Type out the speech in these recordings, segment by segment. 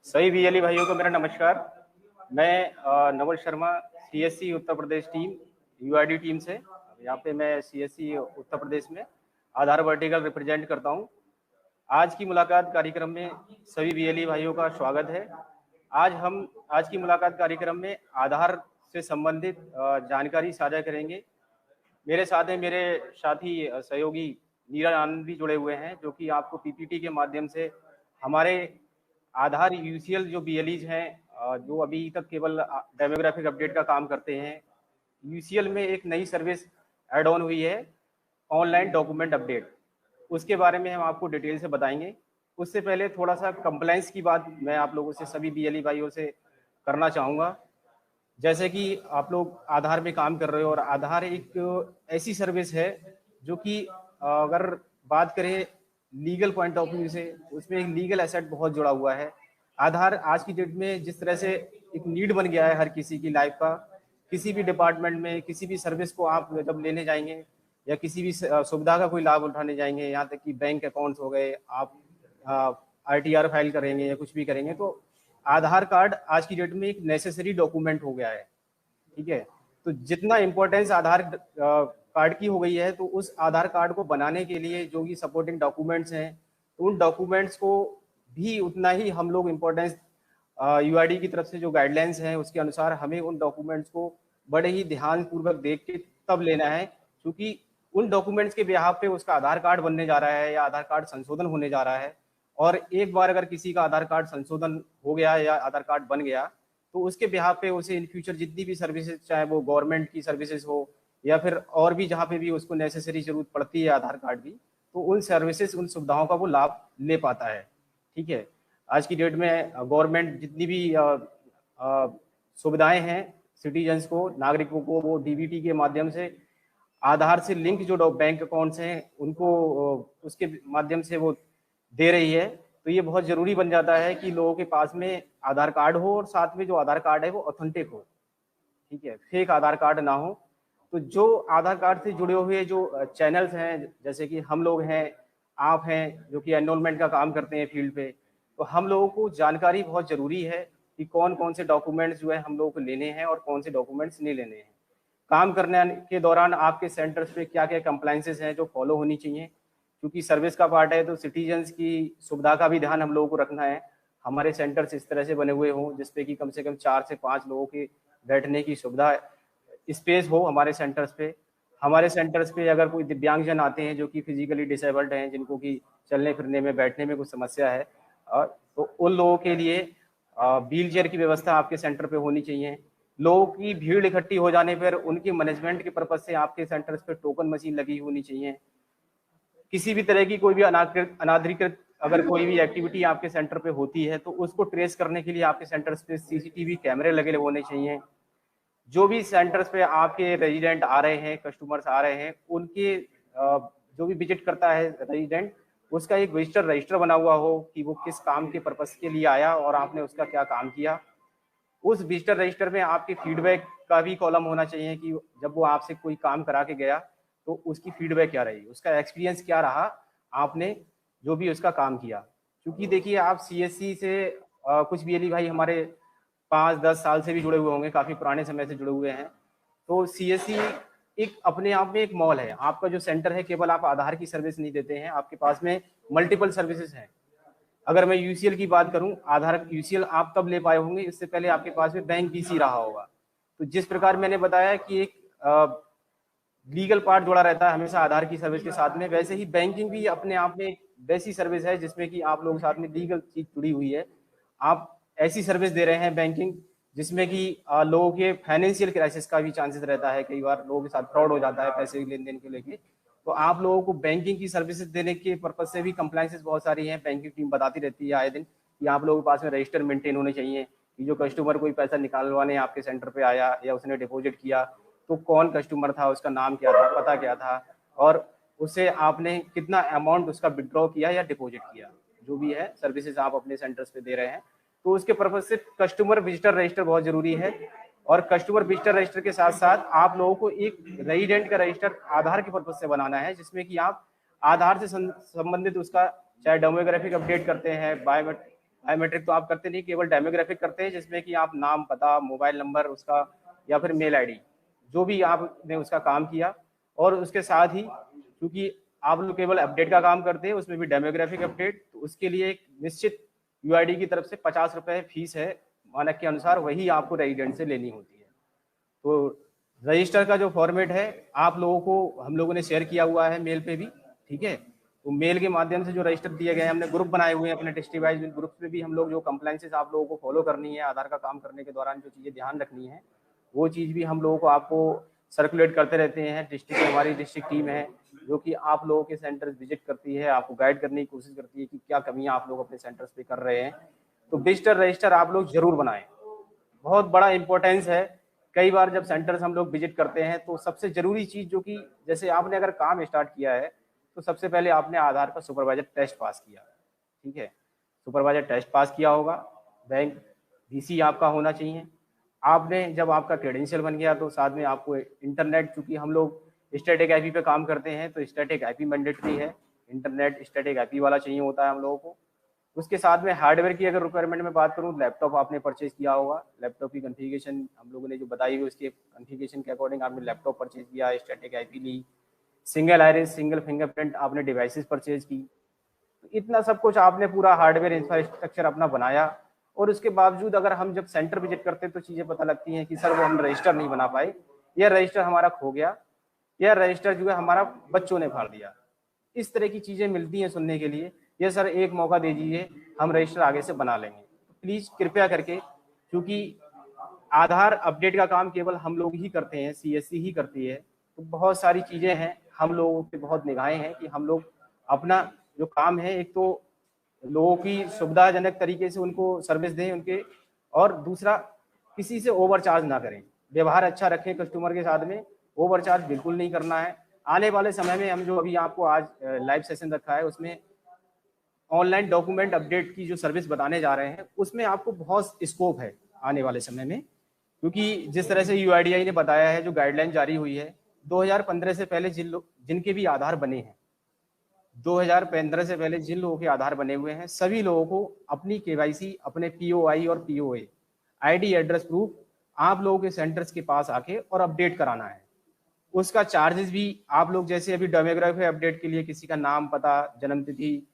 सभी बीएलई भाइयों को मेरा नमस्कार। मैं Naval Sharma, CSC Uttar Pradesh team, UID team से। यहाँ पे मैं सीएससी उत्तर प्रदेश में आधार वर्टिकल रिप्रेजेंट करता हूँ। आज की मुलाकात कार्यक्रम में सभी बीएलई भाइयों का स्वागत है। आज की मुलाकात कार्यक्रम में आधार से संबंधित जानकारी साझा करेंगे। मेरे साथ हैं मेरे साथी सहयोगी नीरज आनंद भी जुड़े हुए हैं, जो कि आपको पीपीटी के माध्यम से हमारे आधार यूसीएल जो बीएलईज हैं, जो अभी तक केवल डेमोग्राफिक अपडेट का काम करते हैं, यूसीएल में एक नई सर्विस ऐड ऑन हुई है, ऑनलाइन डॉक्यूमेंट अपडेट। उसके बारे में हम आपको डिटेल से बताएंगे। उससे पहले थोड़ा सा कंप्लायंस की बात मैं आप लोगों से, सभी बीएलई भाइयों से करना चाहूँगा। जैसे कि आप लोग आधार में काम कर रहे हो और आधार एक ऐसी सर्विस है जो कि अगर बात करें लीगल पॉइंट ऑफ व्यू से, उसमें एक लीगल एसेट बहुत जुड़ा हुआ है। आधार आज की डेट में जिस तरह से एक नीड बन गया है हर किसी की लाइफ का, किसी भी डिपार्टमेंट में किसी भी सर्विस को आप जब लेने जाएंगे या किसी भी सुविधा का कोई लाभ उठाने जाएंगे, यहाँ तक कि बैंक अकाउंट्स हो गए, आप आरटीआर फाइल करेंगे या कुछ भी करेंगे, तो आधार कार्ड आज की डेट में एक नेसेसरी डॉक्यूमेंट हो गया है। ठीक है, तो जितना इम्पोर्टेंस आधार कार्ड की हो गई है, तो उस आधार कार्ड को बनाने के लिए जो भी सपोर्टिंग डॉक्यूमेंट्स हैं, तो उन डॉक्यूमेंट्स को भी उतना ही हम लोग इम्पोर्टेंस यूआईडी की तरफ से जो गाइडलाइंस हैं उसके अनुसार हमें उन डॉक्यूमेंट्स को बड़े ही ध्यानपूर्वक देख के तब लेना है, क्योंकि उन डॉक्यूमेंट्स के बिहाफ पे उसका आधार कार्ड बनने जा रहा है या आधार कार्ड संशोधन होने जा रहा है। और एक बार अगर किसी का आधार कार्ड संशोधन हो गया या आधार कार्ड बन गया, तो उसके बिहाफ पे उसे इन फ्यूचर जितनी भी सर्विसेज, चाहे वो गवर्नमेंट की सर्विसेज हो या फिर और भी जहाँ पे भी उसको नेसेसरी जरूरत पड़ती है आधार कार्ड की, तो उन सर्विसेज, उन सुविधाओं का वो लाभ ले पाता है। ठीक है, आज की डेट में गवर्नमेंट जितनी भी सुविधाएं हैं सिटीजन्स को, नागरिकों को, वो डीबीटी के माध्यम से आधार से लिंक जो बैंक अकाउंट्स हैं उनको उसके माध्यम से वो दे रही है। तो ये बहुत जरूरी बन जाता है कि लोगों के पास में आधार कार्ड हो और साथ में जो आधार कार्ड है वो ऑथेंटिक हो। ठीक है, फेक आधार कार्ड ना हो। तो जो आधार कार्ड से जुड़े हुए जो चैनल्स हैं, जैसे कि हम लोग हैं, आप हैं जो कि एनरोलमेंट का काम करते हैं फील्ड पे, तो हम लोगों को जानकारी बहुत जरूरी है कि कौन कौन से डॉक्यूमेंट्स जो है हम लोगों को लेने हैं और कौन से डॉक्यूमेंट्स नहीं लेने हैं। काम करने के दौरान आपके सेंटर्स पे क्या क्या कंप्लायंसेस हैं जो फॉलो होनी चाहिए, क्योंकि सर्विस का पार्ट है तो सिटीजन्स की सुविधा का भी ध्यान हम लोगों को रखना है। हमारे सेंटर्स इस तरह से बने हुए हों जिसपे कि कम से कम 4 से 5 लोगों के बैठने की सुविधा स्पेस हो हमारे सेंटर्स पे। हमारे सेंटर्स पे अगर कोई दिव्यांगजन आते हैं जो कि फिजिकली डिसेबल्ड हैं, जिनको कि चलने फिरने में, बैठने में कुछ समस्या है, तो उन लोगों के लिए व्हील चेयर की व्यवस्था आपके सेंटर पे होनी चाहिए। लोगों की भीड़ इकट्ठी हो जाने पर उनकी मैनेजमेंट के पर्पज से आपके सेंटर्स पे टोकन मशीन लगी होनी चाहिए। किसी भी तरह की कोई भी अनाधिकृत अगर कोई भी एक्टिविटी आपके सेंटर पे होती है तो उसको ट्रेस करने के लिए आपके सेंटर्स पे सीसीटीवी कैमरे लगे होने चाहिए। जो भी सेंटर्स पे आपके रेजिडेंट आ रहे हैं, कस्टमर्स आ रहे हैं, उनके जो भी विजिट करता है रेजिडेंट, उसका एक विजिटर रजिस्टर बना हुआ हो कि वो किस काम के पर्पस के लिए आया और आपने उसका क्या काम किया। उस विजिटर रजिस्टर में आपके फीडबैक का भी कॉलम होना चाहिए कि जब वो आपसे कोई काम करा के गया तो उसकी फीडबैक क्या रही, उसका एक्सपीरियंस क्या रहा, आपने जो भी उसका काम किया। क्योंकि देखिए, आप सीएससी से कुछ बीएलई भाई हमारे 5-10 साल से भी जुड़े हुए होंगे, काफी पुराने समय से जुड़े हुए हैं। तो सीएससी एक अपने आप में एक मॉल है। आपका जो सेंटर है, केवल आप आधार की सर्विस नहीं देते हैं, आपके पास में मल्टीपल सर्विसेज हैं। अगर मैं यूसीएल की बात करूं, आधार यूसीएल आप तब ले पाए होंगे, इससे पहले आपके पास में बैंक बीसी रहा होगा। तो जिस प्रकार मैंने बताया कि एक लीगल पार्ट जुड़ा रहता है हमेशा आधार की सर्विस के साथ में, वैसे ही बैंकिंग भी अपने आप में एक वैसी सर्विस है जिसमें कि आप लोगों के साथ में लीगल चीज जुड़ी हुई है। आप ऐसी सर्विस दे रहे हैं बैंकिंग जिसमें कि लोगों के फाइनेंशियल क्राइसिस का भी चांसेस रहता है, कई बार लोगों के साथ फ्रॉड हो जाता है पैसे के लेन देन को लेके। तो आप लोगों को बैंकिंग की सर्विसेज देने के पर्पज से भी कंप्लायंसेस बहुत सारी हैं। बैंकिंग टीम बताती रहती है आए दिन कि आप लोगों के पास में रजिस्टर मेंटेन होने चाहिए कि जो कस्टमर कोई पैसा निकालवाने आपके सेंटर पे आया या उसने डिपॉजिट किया, तो कौन कस्टमर था, उसका नाम क्या था, पता क्या था, और उसे आपने कितना अमाउंट उसका विड्रॉ किया या डिपॉजिट किया। जो भी है सर्विसेज आप अपने सेंटर्स पे दे रहे हैं, तो उसके पर्पज से कस्टमर विजिटर रजिस्टर बहुत जरूरी है। और कस्टमर विजिटर रजिस्टर के साथ साथ आप लोगों को एक रेजिडेंट का रजिस्टर आधार के पर्पज से बनाना है, जिसमें कि आप आधार से संबंधित उसका चाहे डेमोग्राफिक अपडेट करते हैं, बायोमेट्रिक तो आप करते नहीं, केवल डेमोग्राफिक करते हैं, जिसमें कि आप नाम, पता, मोबाइल नंबर उसका या फिर मेल आईडी जो भी आपने उसका काम किया। और उसके साथ ही क्योंकि आप लोग केवल अपडेट का काम करते हैं, उसमें भी डेमोग्राफिक अपडेट, तो उसके लिए एक निश्चित यूआईडी की तरफ से 50 रुपए फीस है मानक के अनुसार, वही आपको रेजिडेंट से लेनी होती है। तो रजिस्टर का जो फॉर्मेट है आप लोगों को हम लोगों ने शेयर किया हुआ है मेल पे भी, ठीक है। तो मेल के माध्यम से जो रजिस्टर दिए गए हैं, हमने ग्रुप बनाए हुए हैं अपने डिस्ट्रिक्ट वाइज, ग्रुप में भी हम लोग जो कंप्लाइंसेस आप लोगों को फॉलो करनी है, आधार का काम करने के दौरान जो चीज़ें ध्यान रखनी है, वो चीज़ भी हम लोगों को आपको सर्कुलेट करते रहते हैं। डिस्ट्रिक्ट हमारी डिस्ट्रिक्ट टीम है जो कि आप लोगों के सेंटर्स विजिट करती है, आपको गाइड करने की कोशिश करती है कि क्या कमियां आप लोग अपने सेंटर्स पे कर रहे हैं। तो विजिटर रजिस्टर आप लोग जरूर बनाएं, बहुत बड़ा इंपॉर्टेंस है। कई बार जब सेंटर्स हम लोग विजिट करते हैं तो सबसे जरूरी चीज जो कि जैसे आपने अगर काम स्टार्ट किया है तो सबसे पहले आपने आधार का सुपरवाइजर टेस्ट पास किया, ठीक है। सुपरवाइजर टेस्ट पास किया होगा, बैंक डीसी आपका होना चाहिए। आपने जब आपका क्रेडेंशियल बन गया तो साथ में आपको इंटरनेट, चूंकि हम लोग स्टैटिक आईपी पे काम करते हैं तो स्टैटिक आईपी मैंडेटरी है, इंटरनेट स्टैटिक आईपी वाला चाहिए होता है हम लोगों को। उसके साथ में हार्डवेयर की अगर रिक्वायरमेंट में बात करूं, लैपटॉप आपने परचेज किया होगा, लैपटॉप की कॉन्फ़िगरेशन हम लोगों ने जो बताई हुई उसके कॉन्फ़िगरेशन के अकॉर्डिंग आपने लैपटॉप परचेज किया, स्टैटिक आईपी ली, सिंगल आइरिस सिंगल फिंगरप्रिंट आपने डिवाइसेस परचेज की। तो इतना सब कुछ आपने पूरा हार्डवेयर इंफ्रास्ट्रक्चर अपना बनाया। और उसके बावजूद अगर हम जब सेंटर विजिट करते हैं तो चीज़ें पता लगती हैं कि सर वो हम रजिस्टर नहीं बना पाए, या रजिस्टर हमारा खो गया, या रजिस्टर जो है हमारा बच्चों ने फाड़ दिया। इस तरह की चीज़ें मिलती हैं सुनने के लिए, ये सर एक मौका दे दीजिए, हम रजिस्टर आगे से बना लेंगे। प्लीज़ कृपया करके, क्योंकि आधार अपडेट का काम केवल हम लोग ही करते हैं, सीएससी ही करती है, तो बहुत सारी चीज़ें हैं, हम लोगों पे बहुत निगाहें हैं कि हम लोग अपना जो काम है, एक तो लोगों की सुविधाजनक तरीके से उनको सर्विस दें उनके, और दूसरा किसी से ओवर चार्ज ना करें, व्यवहार अच्छा रखें कस्टमर के साथ में, ओवर चार्ज बिल्कुल नहीं करना है। आने वाले समय में हम जो अभी आपको आज लाइव सेशन रखा है उसमें ऑनलाइन डॉक्यूमेंट अपडेट की जो सर्विस बताने जा रहे हैं, उसमें आपको बहुत स्कोप है आने वाले समय में, क्योंकि जिस तरह से यूआईडीआई ने बताया है, जो गाइडलाइन जारी हुई है 2015 से पहले जिनके भी आधार बने हैं, 2015 से पहले जिन लोगों के आधार बने हुए हैं, सभी लोगों को अपनी केवाईसी, अपने पीओआई और पीओए आईडी एड्रेस प्रूफ आप लोगों के सेंटर्स के पास आके और अपडेट कराना है। उसका चार्जेस भी आप लोग जैसे अभी डेमोग्राफी अपडेट के लिए किसी का नाम, पता, जन्मतिथि,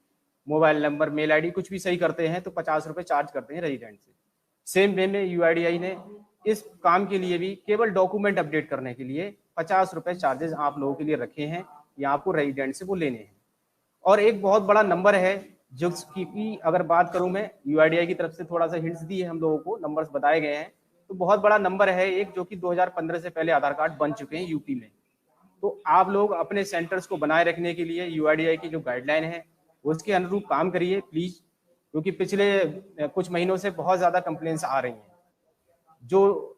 मोबाइल नंबर, मेल आईडी कुछ भी सही करते हैं तो 50 रुपए चार्ज करते हैं रेजिडेंट से। सेम वे में यूआईडीआई ने इस काम के लिए भी केवल डॉक्यूमेंट अपडेट करने के लिए 50 रुपए चार्जेस आप लोगों के लिए रखे हैं, या आपको रेजिडेंट से वो लेने हैं। और एक बहुत बड़ा नंबर है जो की अगर बात करूं मैं, यूआईडीआई की तरफ से थोड़ा सा हिंट्स दी है हम लोगों को, नंबर्स बताए गए हैं, तो बहुत बड़ा नंबर है एक, जो कि 2015 से पहले आधार कार्ड बन चुके हैं यूपी में। तो आप लोग अपने सेंटर्स को बनाए रखने के लिए यूआईडीआई की जो गाइडलाइन है उसके अनुरूप काम करिए प्लीज, क्योंकि पिछले कुछ महीनों से बहुत ज्यादा कंप्लेंट्स आ रही हैं, जो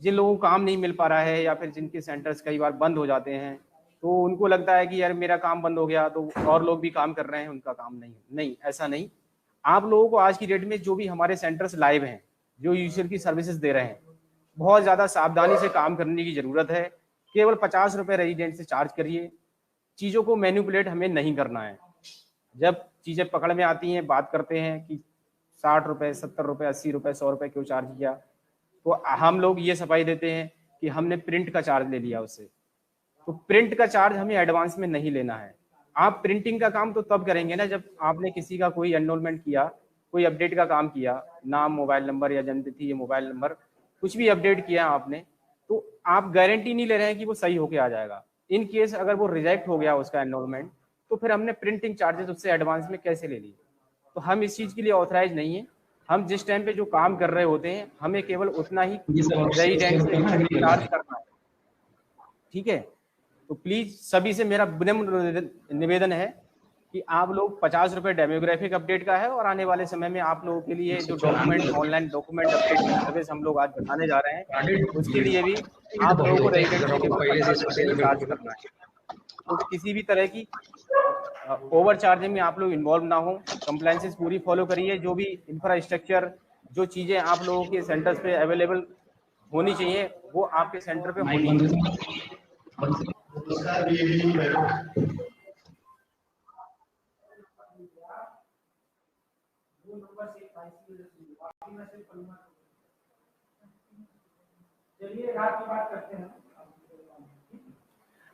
जिन लोगों को काम नहीं मिल पा रहा है या फिर जिनके सेंटर्स कई बार बंद हो जाते हैं, तो उनको लगता है कि यार मेरा काम बंद हो गया तो और लोग भी काम कर रहे हैं, उनका काम नहीं, ऐसा नहीं। आप लोगों को आज की डेट में जो भी हमारे सेंटर्स लाइव हैं, जो यूजर की सर्विसेज दे रहे हैं, बहुत ज्यादा सावधानी से काम करने की जरूरत है। केवल 50 रुपए रेजिडेंट से चार्ज करिए, चीजों को मैनिपुलेट हमें नहीं करना है। जब चीजें पकड़ में आती हैं, बात करते हैं कि 60 रुपए, 70 रुपए, 80 रुपए, 100 रुपए क्यों चार्ज किया, तो हम लोग ये सफाई देते हैं कि हमने प्रिंट का चार्ज ले लिया उससे। तो प्रिंट का चार्ज हमें एडवांस में नहीं लेना है। आप प्रिंटिंग का काम तो तब करेंगे ना जब आपने किसी का कोई एनरोलमेंट किया, कोई अपडेट का काम किया, नाम, मोबाइल नंबर या जन्मतिथि या मोबाइल नंबर कुछ भी अपडेट किया आपने, तो आप गारंटी नहीं ले रहे हैं कि वो सही होके आ जाएगा। इन केस अगर वो रिजेक्ट हो गया उसका एनरोलमेंट, तो फिर हमने प्रिंटिंग चार्जेस उससे एडवांस में कैसे ले लिए। तो हम इस चीज के लिए ऑथराइज नहीं है। हम जिस टाइम पे जो काम कर रहे होते हैं हमें केवल उतना ही रेजिडेंट से चार्ज करना है, ठीक है। तो प्लीज सभी से मेरा विनम्र निवेदन है कि आप लोग 50 रुपए डेमोग्राफिक अपडेट का है, और आने वाले समय में आप लोगों के लिए जो डॉक्यूमेंट, ऑनलाइन डॉक्यूमेंट अपडेट की सर्विस हम लोग आज बताने जा रहे हैं, उसके लिए भी आप लोगों को रेजिडेंट से केवल 50 रुपए चार्ज करना है। तो किसी भी तरह की ओवर चार्जिंग में आप लोग इन्वॉल्व ना हो, कंप्लायंसेस पूरी फॉलो करिए। जो भी इंफ्रास्ट्रक्चर, जो चीजें आप लोगों के सेंटर्स पे अवेलेबल होनी चाहिए वो आपके सेंटर पे होनी चाहिए।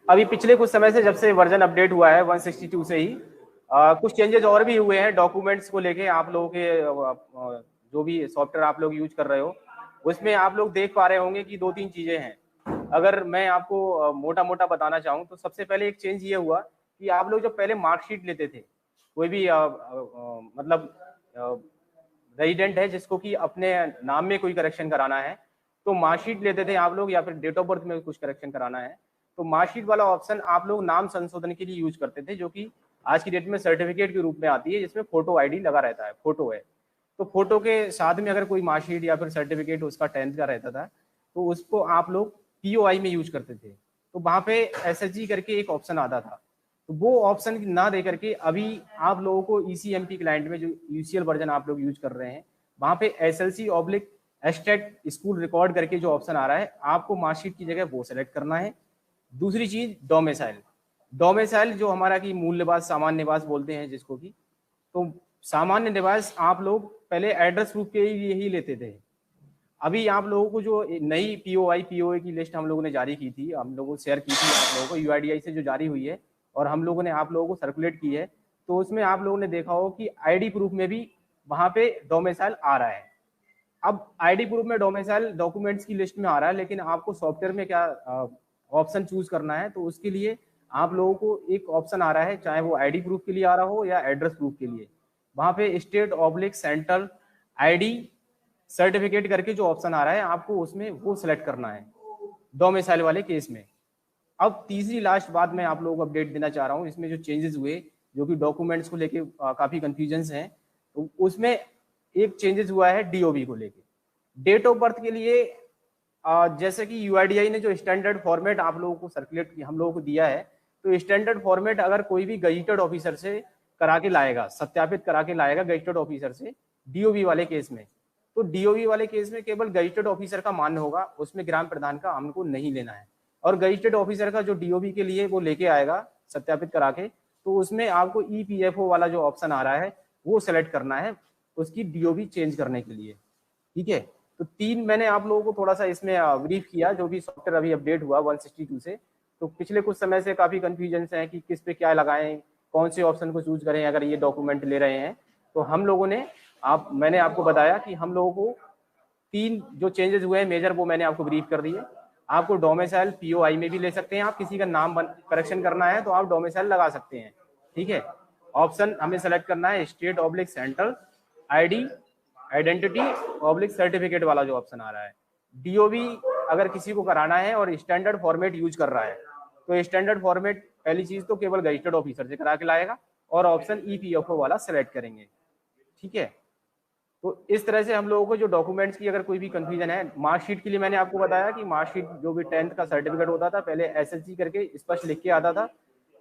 अभी पिछले कुछ समय से जब से वर्जन अपडेट हुआ है 162 से ही कुछ चेंजेस और भी हुए हैं डॉक्यूमेंट्स को लेके। आप लोगों के जो भी सॉफ्टवेयर आप लोग यूज कर रहे हो उसमें आप लोग देख पा रहे होंगे कि 2-3 चीजें हैं। अगर मैं आपको मोटा मोटा बताना चाहूँ तो सबसे पहले एक चेंज ये हुआ कि आप लोग जो पहले मार्कशीट लेते थे, कोई भी मतलब रेजिडेंट है जिसको कि अपने नाम में कोई करेक्शन कराना है तो मार्कशीट लेते थे आप लोग, या फिर डेट ऑफ बर्थ में कुछ करेक्शन कराना है तो मार्कशीट वाला ऑप्शन आप लोग नाम संशोधन के लिए यूज करते थे, जो कि आज की डेट में सर्टिफिकेट के रूप में आती है जिसमें फोटो आईडी लगा रहता है, फोटो है। तो फोटो के साथ में अगर कोई मार्कशीट या फिर सर्टिफिकेट उसका 10th का रहता था तो उसको आप लोग पीओआई में यूज करते थे। तो वहां पे एसएचजी करके एक ऑप्शन आता था, तो वो ऑप्शन ना दे करके अभी आप लोगों को ईसीएमपी क्लाइंट में जो यूसीएल वर्जन आप लोग यूज कर रहे हैं वहां पे SLC/एस्टेट स्कूल रिकॉर्ड करके जो ऑप्शन आ रहा है आपको मार्कशीट की जगह वो सेलेक्ट करना है। दूसरी चीज डोमिसाइल जो हमारा की मूल निवास सामान्य निवास बोलते हैं जिसको की, तो सामान्य निवास आप लोग पहले एड्रेस प्रूफ के लिए ही लेते थे। अभी आप लोगों को जो नई पीओए की लिस्ट हम लोगों ने जारी की थी, हम लोगों को शेयर की थी आप लोगों को यूआईडीआई से जो जारी हुई है और हम लोगों ने आप लोगों को सर्कुलेट की है, तो उसमें आप लोगों ने देखा हो कि आईडी प्रूफ में भी वहां पे डोमिसाइल आ रहा है। अब आईडी प्रूफ में डोमिसाइल डॉक्यूमेंट्स की लिस्ट में आ रहा है, लेकिन आपको सॉफ्टवेयर में क्या ऑप्शन चूज करना है, तो उसके लिए आप लोगों को एक ऑप्शन आ रहा है, चाहे वो आईडी प्रूफ के लिए आ रहा हो या एड्रेस प्रूफ के लिए, वहां पे स्टेट/सेंट्रल आईडी सर्टिफिकेट करके जो ऑप्शन आ रहा है आपको उसमें वो सिलेक्ट करना है डोमिसाइल वाले केस में। अब तीसरी लास्ट बात मैं आप लोगों को अपडेट देना चाह रहा हूँ, इसमें जो चेंजेस हुए जो कि डॉक्यूमेंट्स को लेके काफी कंफ्यूजन हैं, तो उसमें एक चेंजेस हुआ है डीओबी को लेके। डेट ऑफ बर्थ के लिए जैसे कि यूआईडीआई ने जो स्टैंडर्ड फॉर्मेट आप लोगों को सर्कुलेट हम लोगों को दिया है, तो स्टैंडर्ड फॉर्मेट अगर कोई भी गजिटेड ऑफिसर से करा के लाएगा, सत्यापित करा के लाएगा गजिटेड ऑफिसर से डीओबी वाले केस में, तो डीओबी वाले केस में केवल गजिटेड ऑफिसर का मान्य होगा, उसमें ग्राम प्रधान का हमको नहीं लेना है। और गजिटेड ऑफिसर का जो डीओबी के लिए वो लेके आएगा सत्यापित करा के, तो उसमें आपको ईपीएफओ वाला जो ऑप्शन आ रहा है वो सेलेक्ट करना है उसकी डीओबी चेंज करने के लिए। ठीक है, तो 3 मैंने आप लोगों को थोड़ा सा इसमें ब्रीफ किया, जो भी सॉफ्टवेयर अभी अपडेट हुआ 162 से। तो पिछले कुछ समय से काफी कंफ्यूजन है कि किस पे क्या लगाएं, कौन से ऑप्शन को चूज करें अगर ये डॉक्यूमेंट ले रहे हैं। तो हम लोगों ने मैंने आपको बताया कि हम लोगों को 3 जो चेंजेस हुए हैं मेजर, वो मैंने आपको ब्रीफ कर दिए। आपको डोमिसाइल पीओआई में भी ले सकते हैं, आप किसी का नाम करेक्शन करना है तो आप डोमिसाइल लगा सकते हैं। ठीक है, ऑप्शन हमें सेलेक्ट करना है स्टेट/सेंट्रल आईडी आइडेंटिटी/सर्टिफिकेट वाला जो ऑप्शन आ रहा है। डीओबी अगर किसी को कराना है और स्टैंडर्ड फॉर्मेट यूज कर रहा है तो स्टैंडर्ड फॉर्मेट पहली चीज तो केवल गजिटेड ऑफिसर से करा के लाएगा और ऑप्शन ईपीएफओ वाला सेलेक्ट करेंगे। ठीक है, तो इस तरह से हम लोगों को जो डॉक्यूमेंट्स की अगर कोई भी कंफ्यूजन है, मार्कशीट के लिए मैंने आपको बताया कि मार्कशीट जो भी 10th का सर्टिफिकेट होता था पहले एसएसजी करके स्पष्ट लिख के आता था,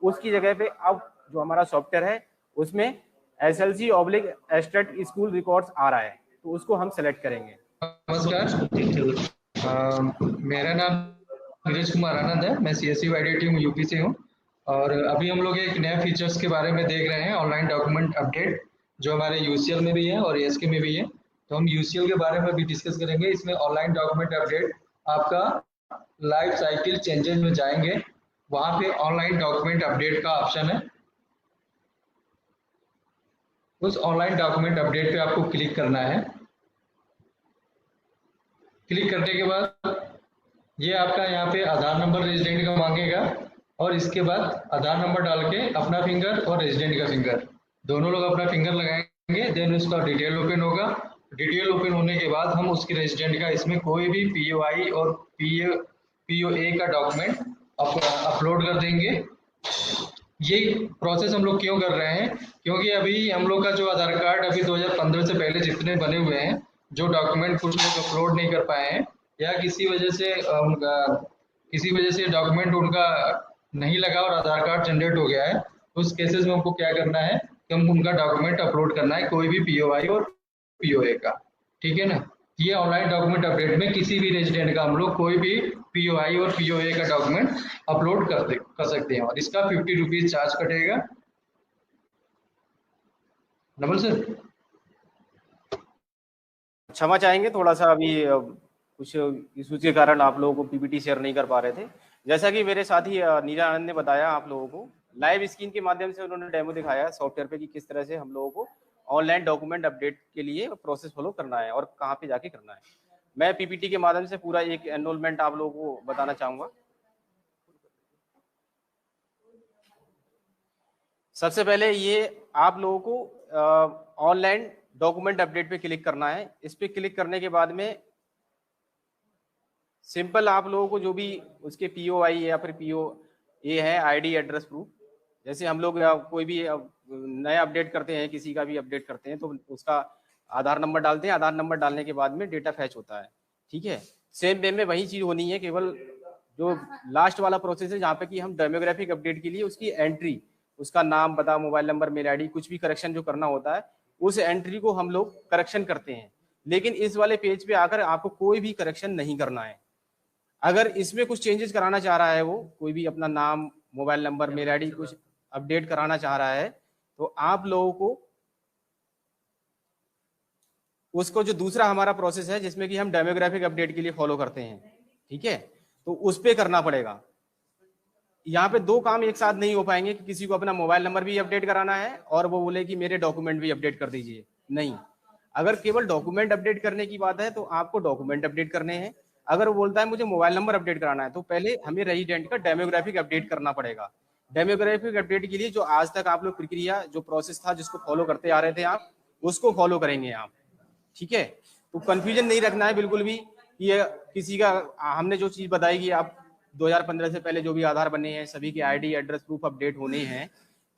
उसकी जगह पे अब जो हमारा सॉफ्टवेयर है उसमें SLC/एस्टेट स्कूल रिकॉर्ड्स आ रहा है, तो उसको हम सेलेक्ट करेंगे। नमस्कार, मेरा नाम नीरज कुमार आनंद है, मैं CSE वाईडी टीम यूपी से हूँ। और अभी हम लोग एक नए फीचर्स के बारे में देख रहे हैं, ऑनलाइन डॉक्यूमेंट अपडेट, जो हमारे यूसीएल में भी है और एएसके में भी है। तो हम यूसीएल के बारे में भी डिस्कस करेंगे। इसमें ऑनलाइन डॉक्यूमेंट अपडेट आपका लाइफ साइकिल चेंजेस में जाएंगे, वहाँ पे ऑनलाइन डॉक्यूमेंट अपडेट का ऑप्शन है। उस ऑनलाइन डॉक्यूमेंट अपडेट पे आपको क्लिक करना है। क्लिक करने के बाद ये आपका यहाँ पे आधार नंबर रेजिडेंट का मांगेगा और इसके बाद आधार नंबर डाल के अपना फिंगर और रेजिडेंट का फिंगर दोनों लोग अपना फिंगर लगाएंगे। देन उसका डिटेल ओपन होगा। डिटेल ओपन होने के बाद हम उसके रेजिडेंट का इसमें कोई भी पीओआई और पीओए का डॉक्यूमेंट अपलोड कर देंगे। ये प्रोसेस हम लोग क्यों कर रहे हैं, क्योंकि अभी हम लोग का जो आधार कार्ड अभी 2015 से पहले जितने बने हुए हैं, जो डॉक्यूमेंट कुछ लोग अपलोड नहीं कर पाए हैं या किसी वजह से डॉक्यूमेंट उनका नहीं लगा और आधार कार्ड जनरेट हो गया है, उस केसेस में हमको क्या करना है कि हम उनका डॉक्यूमेंट अपलोड करना है, कोई भी पीओआई और पीओए का। ठीक है ना, ये ऑनलाइन डॉक्यूमेंट अपडेट में किसी भी रेजिडेंट का हम लोग कोई भी पीओआई और पीओए का डॉक्यूमेंट अपलोड कर सकते हैं और इसका 50 रुपीज चार्ज कटेगा। नवल सर। क्षमा चाहेंगे, थोड़ा सा अभी कुछ इश्यूज के कारण आप लोगों को पीपीटी शेयर नहीं कर पा रहे थे। जैसा कि मेरे साथी नीरा आनंद ने बताया आप लोगों को, लाइव स्क्रीन के माध्यम से उन्होंने डेमो दिखाया सॉफ्टवेयर पे कि किस तरह से हम लोगों को ऑनलाइन डॉक्यूमेंट अपडेट के लिए प्रोसेस फॉलो करना है और कहाँ पे जाके करना है। मैं पीपीटी के माध्यम से पूरा एक एनरोलमेंट आप लोगों को बताना चाहूंगा। सबसे पहले ये आप लोगों को ऑनलाइन डॉक्यूमेंट अपडेट पे क्लिक करना है। इस पे क्लिक करने के बाद में सिंपल आप लोगों को जो भी उसके पीओआई या फिर पीओ ये है आईडी एड्रेस प्रूफ, जैसे हम लोग कोई भी नया अपडेट करते हैं, किसी का भी अपडेट करते हैं तो उसका आधार नंबर डालते हैं। आधार नंबर डालने के बाद में डेटा फैच होता है, ठीक है। सेम वे में वही चीज होनी है, केवल जो लास्ट वाला प्रोसेस है जहाँ पे कि हम डेमोग्राफिक अपडेट के लिए उसकी एंट्री, उसका नाम, पता, मोबाइल नंबर, मेल आईडी, कुछ भी करेक्शन जो करना होता है उस एंट्री को हम लोग करेक्शन करते हैं। लेकिन इस वाले पेज पे आकर आपको कोई भी करेक्शन नहीं करना है। अगर इसमें कुछ चेंजेस कराना चाह रहा है, वो कोई भी अपना नाम, मोबाइल नंबर, मेल आईडी कुछ अपडेट कराना चाह रहा है, तो आप लोगों को उसको जो दूसरा हमारा प्रोसेस है जिसमें कि हम डेमोग्राफिक अपडेट के लिए फॉलो करते हैं, ठीक है, तो उस पर करना पड़ेगा। यहाँ पे दो काम एक साथ नहीं हो पाएंगे कि किसी को अपना मोबाइल नंबर भी अपडेट कराना है और वो बोले कि मेरे डॉक्यूमेंट भी अपडेट कर दीजिए। नहीं, अगर केवल डॉक्यूमेंट अपडेट करने की बात है तो आपको डॉक्यूमेंट अपडेट करने हैं। अगर वो बोलता है मुझे मोबाइल नंबर अपडेट कराना है तो पहले हमें रेजिडेंट का डेमोग्राफिक अपडेट करना पड़ेगा। डेमोग्राफिक अपडेट के लिए जो आज तक आप लोग प्रक्रिया, जो प्रोसेस था जिसको फॉलो करते आ रहे थे आप, उसको फॉलो करेंगे आप, ठीक है। तो कंफ्यूजन नहीं रखना है बिल्कुल भी। ये किसी का, हमने जो चीज बताई कि आप 2015 से पहले जो भी आधार बने हैं सभी के आईडी एड्रेस प्रूफ अपडेट होने हैं।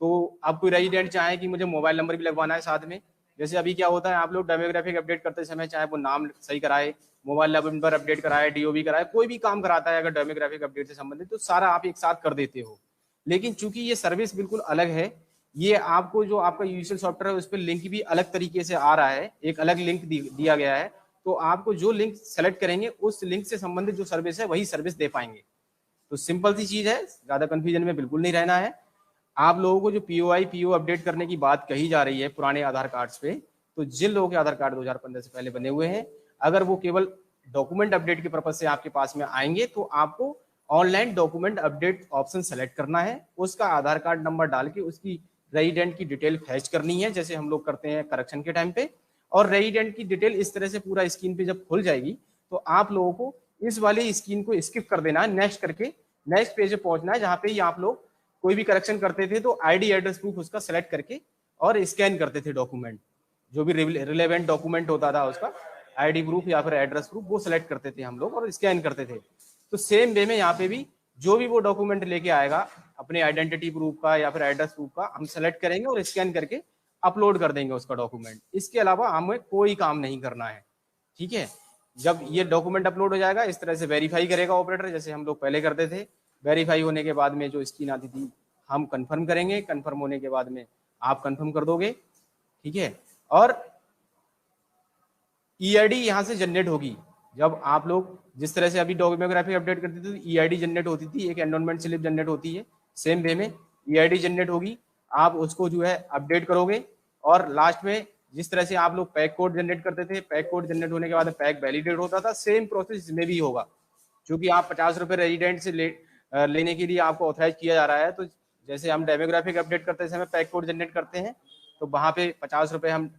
तो अब कोई रेजिडेंट चाहे कि मुझे मोबाइल नंबर भी लगवाना है साथ में, जैसे अभी क्या होता है आप लोग डेमोग्राफिक अपडेट करते समय चाहे वो नाम सही कराए, मोबाइल नंबर अपडेट कराए, डीओबी कराए, कोई भी काम कराता है अगर डेमोग्राफिक अपडेट से संबंधित तो सारा आप एक साथ कर देते हो। लेकिन चूंकि ये सर्विस बिल्कुल अलग है, ये आपको जो आपका यूजुअल सॉफ्टवेयर है उस पर लिंक भी अलग तरीके से आ रहा है, एक अलग लिंक दिया गया है। तो आपको जो लिंक सेलेक्ट करेंगे उस लिंक से संबंधित जो सर्विस है वही सर्विस दे पाएंगे। तो सिंपल सी चीज है, ज्यादा कंफ्यूजन में बिल्कुल नहीं रहना है। आप लोगों को जो पीओआई पीओ अपडेट करने की बात कही जा रही है पुराने आधार कार्ड्स पे, तो जिन लोगों के आधार कार्ड 2015 से पहले बने हुए हैं, अगर वो केवल डॉक्यूमेंट अपडेट के पर्पज से आपके पास में आएंगे तो आपको online document update option select करना है। उसका आधार कार्ड नंबर डाल के उसकी रेजिडेंट की डिटेल फैच करनी है, जैसे हम लोग करते हैं करेक्शन के टाइम पे। और रेजिडेंट की डिटेल इस तरह से पूरा स्क्रीन पे जब खुल जाएगी तो आप लोगों को इस वाली स्क्रीन को स्किप कर देना है, नेक्स्ट करके नेक्स्ट पेज पे पहुंचना है, जहां पे आप लोग कोई भी करेक्शन करते थे तो आईडी एड्रेस प्रूफ उसका सेलेक्ट करके और स्कैन करते थे डॉक्यूमेंट, जो भी रिलेवेंट डॉक्यूमेंट होता था उसका आईडी प्रूफ या फिर एड्रेस प्रूफ वो सेलेक्ट करते थे हम लोग और स्कैन करते थे। तो सेम वे में यहाँ पे भी जो भी वो डॉक्यूमेंट लेके आएगा अपने आइडेंटिटी प्रूफ का या फिर एड्रेस प्रूफ का, हम सेलेक्ट करेंगे और स्कैन करके अपलोड कर देंगे उसका डॉक्यूमेंट। इसके अलावा हमें कोई काम नहीं करना है, ठीक है। जब ये डॉक्यूमेंट अपलोड हो जाएगा इस तरह से वेरीफाई करेगा ऑपरेटर, जैसे हम लोग पहले करते थे। वेरीफाई होने के बाद में जो स्क्रीन आती थी हम कंफर्म करेंगे, कंफर्म होने के बाद में आप कंफर्म कर दोगे, ठीक है। और ईआईडी यहाँ से जनरेट होगी। जब आप लोग जिस तरह से अभी डेमोग्राफिक अपडेट करते थे तो ईआईडी जनरेट होती थी, एक एनरोलमेंट स्लिप जनरेट होती है, सेम वे में ईआईडी जनरेट होगी। आप उसको जो है अपडेट करोगे और लास्ट में जिस तरह से आप लोग पैक कोड जनरेट करते थे, पैक कोड जनरेट होने के बाद पैक वैलिडेट होता था, सेम प्रोसेस इसमें भी होगा। क्योंकि आप 50 रुपए रेजिडेंट से लेने के लिए आपको ऑथराइज किया जा रहा है, तो जैसे हम डेमोग्राफिक अपडेट करते समय पैक कोड जनरेट करते हैं तो वहां पे 50 रुपए हम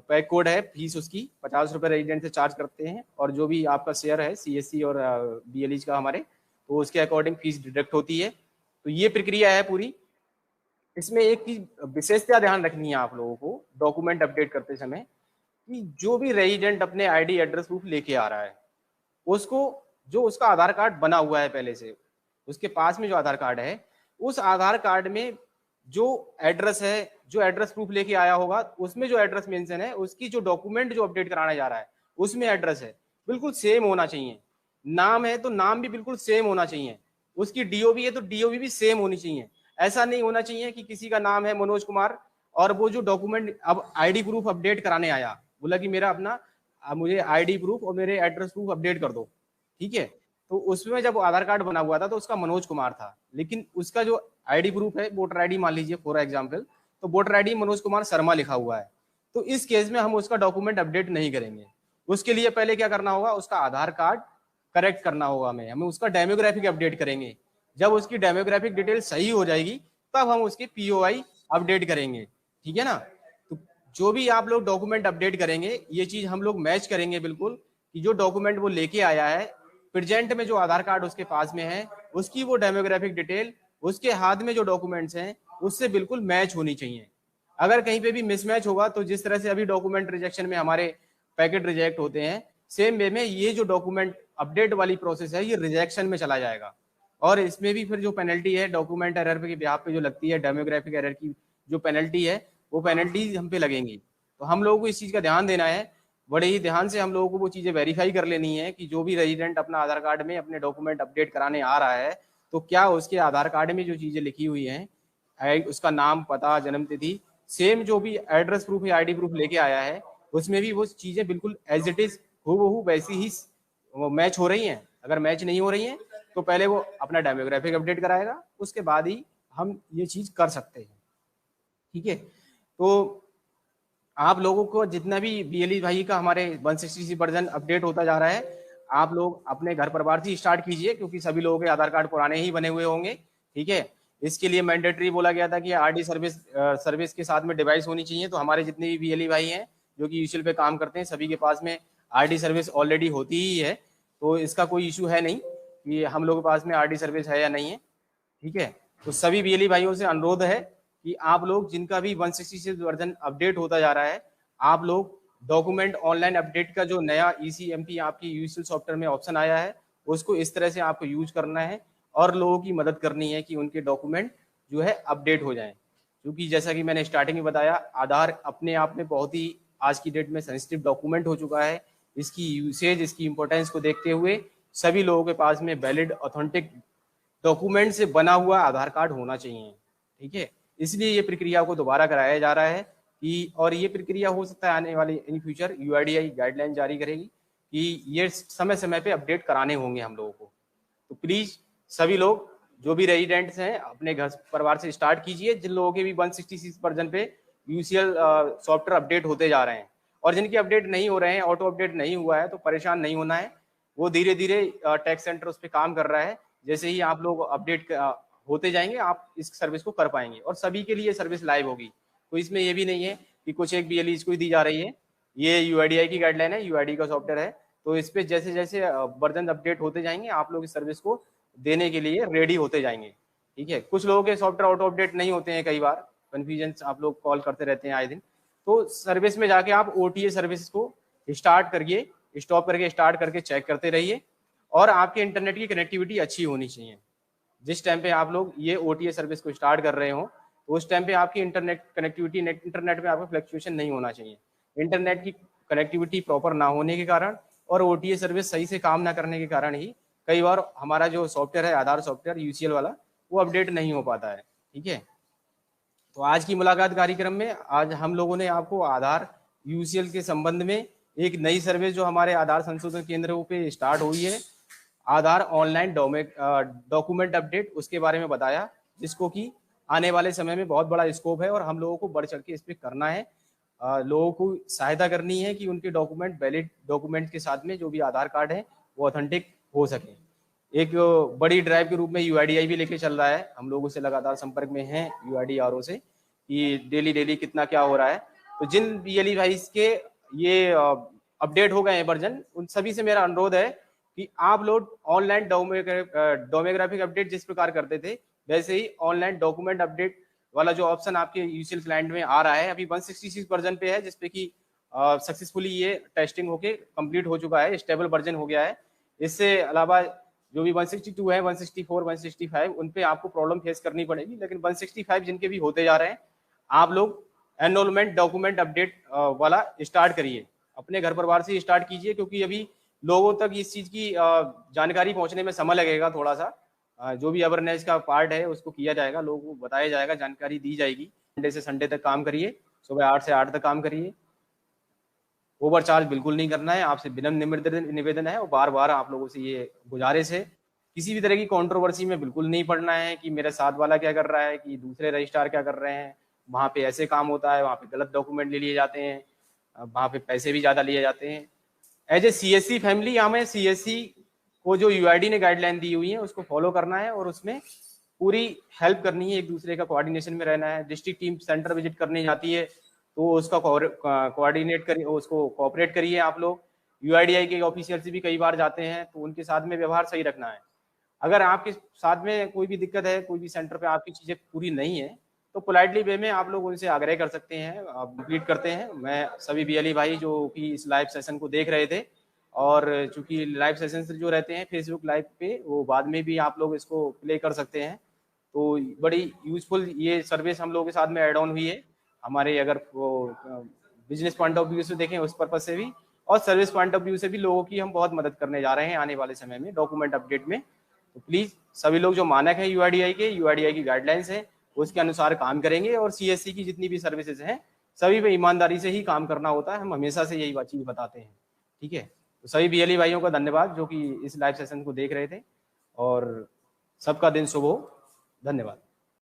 पैक कोड है, फीस उसकी 50 रुपए रेजिडेंट से चार्ज करते हैं और जो भी आपका शेयर है सीएससी और बीएलईज का हमारे, तो उसके अकॉर्डिंग फीस डिडक्ट होती है। तो ये प्रक्रिया है पूरी। इसमें एक चीज विशेषता ध्यान रखनी है आप लोगों को डॉक्यूमेंट अपडेट करते समय कि जो भी रेजिडेंट अपने आईडी एड्रेस प्रूफ लेके आ रहा है उसको, जो उसका आधार कार्ड बना हुआ है पहले से, उसके पास में जो आधार कार्ड है उस आधार कार्ड में जो एड्रेस है, जो एड्रेस प्रूफ लेके आया होगा उसमें जो एड्रेस मेंशन है, उसकी जो डॉक्यूमेंट जो अपडेट कराने जा रहा है उसमें एड्रेस है बिल्कुल सेम होना चाहिए। नाम है तो नाम भी बिल्कुल सेम होना चाहिए, उसकी डीओबी है तो डीओबी भी सेम होनी चाहिए। ऐसा नहीं होना चाहिए कि किसी का नाम है मनोज कुमार और वो जो डॉक्यूमेंट अब आईडी प्रूफ अपडेट कराने आया बोला कि मेरा अपना मुझे आईडी प्रूफ और मेरे एड्रेस प्रूफ अपडेट कर दो, ठीक है। तो उसमें जब आधार कार्ड बना हुआ था तो उसका मनोज कुमार था, लेकिन उसका जो आईडी प्रूफ है वोटर आईडी मान लीजिए फॉर एग्जांपल, तो वोटर आईडी मनोज कुमार शर्मा लिखा हुआ है, तो इस केस में हम उसका डॉक्यूमेंट अपडेट नहीं करेंगे। उसके लिए पहले क्या करना होगा, उसका आधार कार्ड करेक्ट करना होगा, हमें उसका डेमोग्राफिक अपडेट करेंगे। जब उसकी डेमोग्राफिक डिटेल सही हो जाएगी तब हम उसकी पीओआई अपडेट करेंगे, ठीक है ना। तो जो भी आप लोग डॉक्यूमेंट अपडेट करेंगे ये चीज हम लोग मैच करेंगे बिल्कुल, कि जो डॉक्यूमेंट वो लेके आया है प्रेजेंट में जो आधार कार्ड उसके पास में है उसकी वो डेमोग्राफिक डिटेल उसके हाथ में जो डॉक्यूमेंट्स हैं उससे बिल्कुल मैच होनी चाहिए। अगर कहीं पे भी मिसमैच होगा तो जिस तरह से अभी डॉक्यूमेंट रिजेक्शन में हमारे पैकेट रिजेक्ट होते हैं, सेम वे में ये जो डॉक्यूमेंट अपडेट वाली प्रोसेस है ये रिजेक्शन में चला जाएगा। और इसमें भी फिर जो पेनल्टी है डॉक्यूमेंट एरर के बिहाफ पे जो लगती है, डेमोग्राफिक एरर की जो पेनल्टी है वो पेनल्टी हम पे लगेंगी। तो हम लोगों को इस चीज का ध्यान देना है, बड़े ही ध्यान से हम लोगों को वो चीजें वेरीफाई कर लेनी है कि जो भी रेजिडेंट अपना आधार कार्ड में अपने डॉक्यूमेंट अपडेट कराने आ रहा है तो क्या उसके आधार कार्ड में जो चीजें लिखी हुई हैं, उसका नाम, पता, जन्म तिथि, सेम जो भी एड्रेस प्रूफ या आईडी प्रूफ लेके आया है उसमें भी वो चीजें बिल्कुल एज इट इज हूबहू वैसी ही मैच हो रही हैं। अगर मैच नहीं हो रही हैं तो पहले वो अपना डेमोग्राफिक अपडेट कराएगा, उसके बाद ही हम ये चीज कर सकते हैं, ठीक है। तो आप लोगों को जितना भी बीएलई भाई का हमारे 160 वर्जन अपडेट होता जा रहा है, आप लोग अपने घर परिवार से स्टार्ट कीजिए क्योंकि सभी लोगों के आधार कार्ड पुराने ही बने हुए होंगे, ठीक है। इसके लिए मैंडेटरी बोला गया था कि आरडी सर्विस के साथ में डिवाइस होनी चाहिए। तो हमारे जितने भी बीएलई भाई हैं जो कि यूसीएल पे काम करते हैं सभी के पास में आरडी सर्विस ऑलरेडी होती ही है, तो इसका कोई इशू है नहीं कि हम लोगों के पास में आरडी सर्विस है या नहीं है, ठीक है। तो सभी बीएलई भाइयों से अनुरोध है कि आप लोग जिनका भी 166 वर्जन अपडेट होता जा रहा है, आप लोग डॉक्यूमेंट ऑनलाइन अपडेट का जो नया ईसीएमपी आपकी यूसीएल सॉफ्टवेयर में ऑप्शन आया है उसको इस तरह से आपको यूज करना है और लोगों की मदद करनी है कि उनके डॉक्यूमेंट जो है अपडेट हो जाएं। क्योंकि जैसा कि मैंने स्टार्टिंग में बताया, आधार अपने आप में बहुत ही आज की डेट में सेंसिटिव डॉक्यूमेंट हो चुका है। इसकी यूसेज, इसकी इंपॉर्टेंस को देखते हुए सभी लोगों के पास में वैलिड ऑथेंटिक डॉक्यूमेंट से बना हुआ आधार कार्ड होना चाहिए, ठीक है। इसलिए ये प्रक्रिया को दोबारा कराया जा रहा है कि, और ये प्रक्रिया हो सकता है आने वाली इन फ्यूचर यूआईडीआई गाइडलाइन जारी करेगी कि ये समय समय पे अपडेट कराने होंगे हम लोगों को। तो प्लीज सभी लोग जो भी रेजिडेंट्स हैं अपने घर परिवार से स्टार्ट कीजिए, जिन लोगों के भी 166 वर्जन पे यूसीएल सॉफ्टवेयर अपडेट होते जा रहे हैं, और जिनके अपडेट नहीं हो रहे हैं, ऑटो अपडेट नहीं हुआ है, तो परेशान नहीं होना है। वो धीरे धीरे टैक्स सेंटर उस पर काम कर रहा है। जैसे ही आप लोग अपडेट होते जाएंगे आप इस सर्विस को कर पाएंगे और सभी के लिए सर्विस लाइव होगी। तो इसमें ये भी नहीं है कि कुछ एक बीएलईज को ही दी जा रही है, ये यूआईडीआई की गाइडलाइन है, यूआईडी का सॉफ्टवेयर है। तो इस पे जैसे जैसे वर्जन अपडेट होते जाएंगे आप लोग इस सर्विस को देने के लिए रेडी होते जाएंगे, ठीक है। कुछ लोगों के सॉफ्टवेयर ऑटो अपडेट नहीं होते हैं, कई बार कन्फ्यूजन आप लोग कॉल करते रहते हैं आए दिन। तो सर्विस में जाके आप ओटीए सर्विस को स्टार्ट करिए, स्टॉप करके स्टार्ट करके चेक करते रहिए, और आपके इंटरनेट की कनेक्टिविटी अच्छी होनी चाहिए। जिस टाइम पे आप लोग ये ओटीए सर्विस को स्टार्ट कर रहे हो तो उस टाइम पे आपकी इंटरनेट कनेक्टिविटी, इंटरनेट में आपका फ्लक्चुएशन नहीं होना चाहिए। इंटरनेट की कनेक्टिविटी प्रॉपर ना होने के कारण और ओटीए सर्विस सही से काम ना करने के कारण ही कई बार हमारा जो सॉफ्टवेयर है, आधार सॉफ्टवेयर यूसीएल वाला, वो अपडेट नहीं हो पाता है, ठीक है। तो आज की मुलाकात कार्यक्रम में आज हम लोगों ने आपको आधार यूसीएल के संबंध में एक नई सर्विस जो हमारे आधार संशोधन केंद्रों पे स्टार्ट हुई है, आधार ऑनलाइन डॉक्यूमेंट अपडेट, उसके बारे में बताया, जिसको कि आने वाले समय में बहुत बड़ा स्कोप है और हम लोगों को बढ़ चढ़ के इस पर करना है। लोगों को सहायता करनी है कि उनके डॉक्यूमेंट वैलिड डॉक्यूमेंट के साथ में जो भी आधार कार्ड है वो ऑथेंटिक हो सके। एक बड़ी ड्राइव के रूप में यूआईडीआई भी लेके चल रहा है, हम लोगों से लगातार संपर्क में हैं यूआईडीआरओ से कि डेली कितना क्या हो रहा है। तो जिन बीएलई भाई के ये अपडेट हो गए हैं वर्जन, उन सभी से मेरा अनुरोध है कि आप लोग ऑनलाइन डोमोग्राफिक अपडेट जिस प्रकार करते थे वैसे ही ऑनलाइन डॉक्यूमेंट अपडेट वाला जो ऑप्शन आपके यूसीएल क्लाइंट में आ रहा है, अभी 166 वर्जन पे है, जिसपे कि सक्सेसफुली ये टेस्टिंग होके कंप्लीट हो चुका है, स्टेबल वर्जन हो गया है। इससे अलावा जो भी 162 है, 164, 165 उन पे आपको प्रॉब्लम फेस करनी पड़ेगी, लेकिन 165 जिनके भी होते जा रहे हैं, आप लोग एनरोलमेंट डॉक्यूमेंट अपडेट वाला स्टार्ट करिए, अपने घर परिवार से स्टार्ट कीजिए, क्योंकि अभी लोगों तक इस चीज की जानकारी पहुंचने में समय लगेगा थोड़ा सा। जो भी अवेयरनेस का पार्ट है उसको किया जाएगा, लोगों को बताया जाएगा, जानकारी दी जाएगी। संडे से संडे तक काम करिए, सुबह 8 से 8 तक काम करिए, ओवर चार्ज बिल्कुल नहीं करना है। आपसे विनम्र निवेदन है और बार बार आप लोगों से ये गुजारिश है, किसी भी तरह की कंट्रोवर्सी में बिल्कुल नहीं पड़ना है कि मेरे साथ वाला क्या कर रहा है, कि दूसरे रजिस्ट्रार क्या कर रहे हैं, वहाँ पे ऐसे काम होता है, वहाँ पे गलत डॉक्यूमेंट ले लिए जाते हैं, वहाँ पे पैसे भी ज़्यादा लिए जाते हैं। एज ए CSC फैमिली हमें CSC को जो UID ने गाइडलाइन दी हुई है उसको फॉलो करना है और उसमें पूरी हेल्प करनी है, एक दूसरे का कोऑर्डिनेशन में रहना है। डिस्ट्रिक्ट टीम सेंटर विजिट करने जाती है तो उसका कोऑर्डिनेट करिए, उसको कोऑपरेट करिए आप लोग। UIDAI के ऑफिसर से भी कई बार जाते हैं तो उनके साथ में व्यवहार सही रखना है। अगर आपके साथ में कोई भी दिक्कत है, कोई भी सेंटर पे आपकी चीजें पूरी नहीं है तो पोलाइटली वे में आप लोग उनसे आग्रह कर सकते हैं, आप कंप्लीट करते हैं। मैं सभी BLE भाई जो कि इस लाइव सेशन को देख रहे थे, और चूंकि लाइव सेशन जो रहते हैं फेसबुक लाइव पे, वो बाद में भी आप लोग इसको प्ले कर सकते हैं। तो बड़ी यूजफुल ये सर्विस हम लोगों के साथ में ऐड ऑन हुई है हमारे, अगर वो बिजनेस पॉइंट ऑफ व्यू से देखें उस पर्पज से भी, और सर्विस पॉइंट ऑफ व्यू से भी लोगों की हम बहुत मदद करने जा रहे हैं आने वाले समय में डॉक्यूमेंट अपडेट में। तो प्लीज सभी लोग जो मानक है UIDAI की गाइडलाइंस है उसके अनुसार काम करेंगे, और CSC की जितनी भी सर्विसेज हैं सभी पे ईमानदारी से ही काम करना होता है, हम हमेशा से यही चीज बताते हैं। ठीक है, तो सभी BLE भाइयों का धन्यवाद जो कि इस लाइव सेशन को देख रहे थे, और सबका दिन शुभ हो। धन्यवाद।